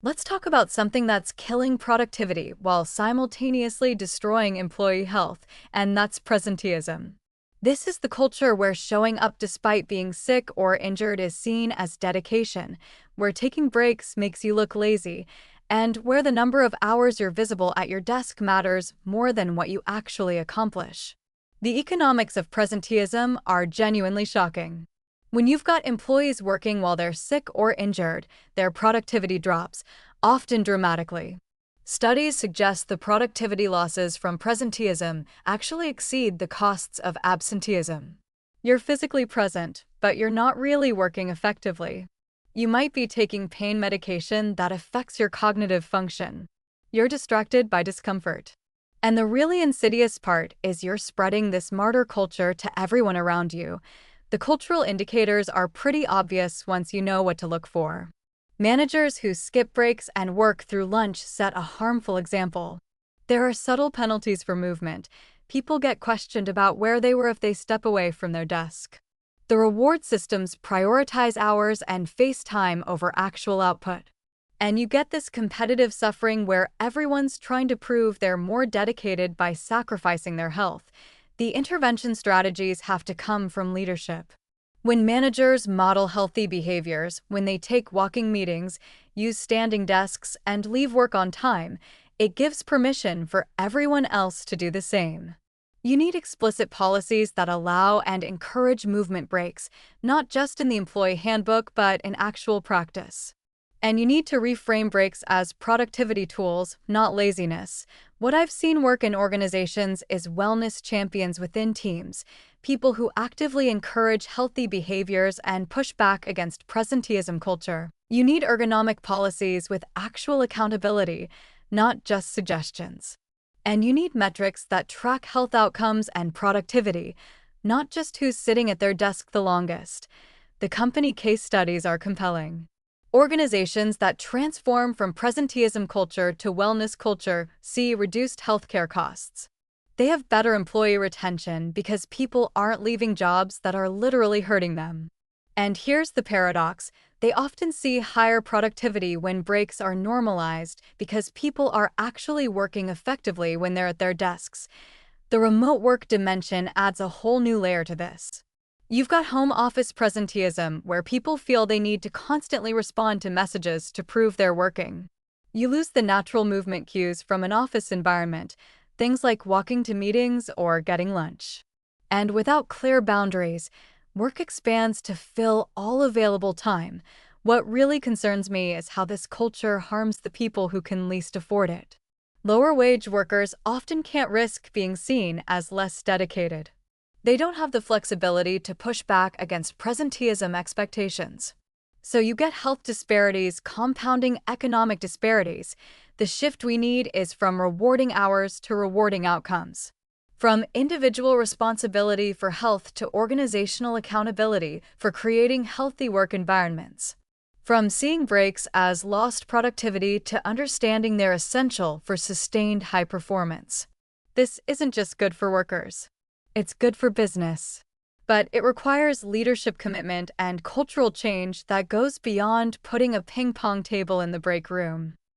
Let's talk about something that's killing productivity while simultaneously destroying employee health, and that's presenteeism. This is the culture where showing up despite being sick or injured is seen as dedication, where taking breaks makes you look lazy, and where the number of hours you're visible at your desk matters more than what you actually accomplish. The economics of presenteeism are genuinely shocking. When you've got employees working while they're sick or injured, their productivity drops, often dramatically. Studies suggest the productivity losses from presenteeism actually exceed the costs of absenteeism. You're physically present, but you're not really working effectively. You might be taking pain medication that affects your cognitive function. You're distracted by discomfort. And the really insidious part is you're spreading this martyr culture to everyone around you. The cultural indicators are pretty obvious once you know what to look for. Managers who skip breaks and work through lunch set a harmful example. There are subtle penalties for movement. People get questioned about where they were if they step away from their desk. The reward systems prioritize hours and face time over actual output. And you get this competitive suffering where everyone's trying to prove they're more dedicated by sacrificing their health. The intervention strategies have to come from leadership. When managers model healthy behaviors, when they take walking meetings, use standing desks, and leave work on time, it gives permission for everyone else to do the same. You need explicit policies that allow and encourage movement breaks, not just in the employee handbook, but in actual practice. And you need to reframe breaks as productivity tools, not laziness. What I've seen work in organizations is wellness champions within teams, people who actively encourage healthy behaviors and push back against presenteeism culture. You need ergonomic policies with actual accountability, not just suggestions. And you need metrics that track health outcomes and productivity, not just who's sitting at their desk the longest. The company case studies are compelling. Organizations that transform from presenteeism culture to wellness culture see reduced healthcare costs. They have better employee retention because people aren't leaving jobs that are literally hurting them. And here's the paradox. They often see higher productivity when breaks are normalized because people are actually working effectively when they're at their desks. The remote work dimension adds a whole new layer to this. You've got home office presenteeism, where people feel they need to constantly respond to messages to prove they're working. You lose the natural movement cues from an office environment, things like walking to meetings or getting lunch. And without clear boundaries, work expands to fill all available time. What really concerns me is how this culture harms the people who can least afford it. Lower-wage workers often can't risk being seen as less dedicated. They don't have the flexibility to push back against presenteeism expectations. So you get health disparities compounding economic disparities. The shift we need is from rewarding hours to rewarding outcomes. From individual responsibility for health to organizational accountability for creating healthy work environments. From seeing breaks as lost productivity to understanding they're essential for sustained high performance. This isn't just good for workers. It's good for business. But it requires leadership commitment and cultural change that goes beyond putting a ping pong table in the break room.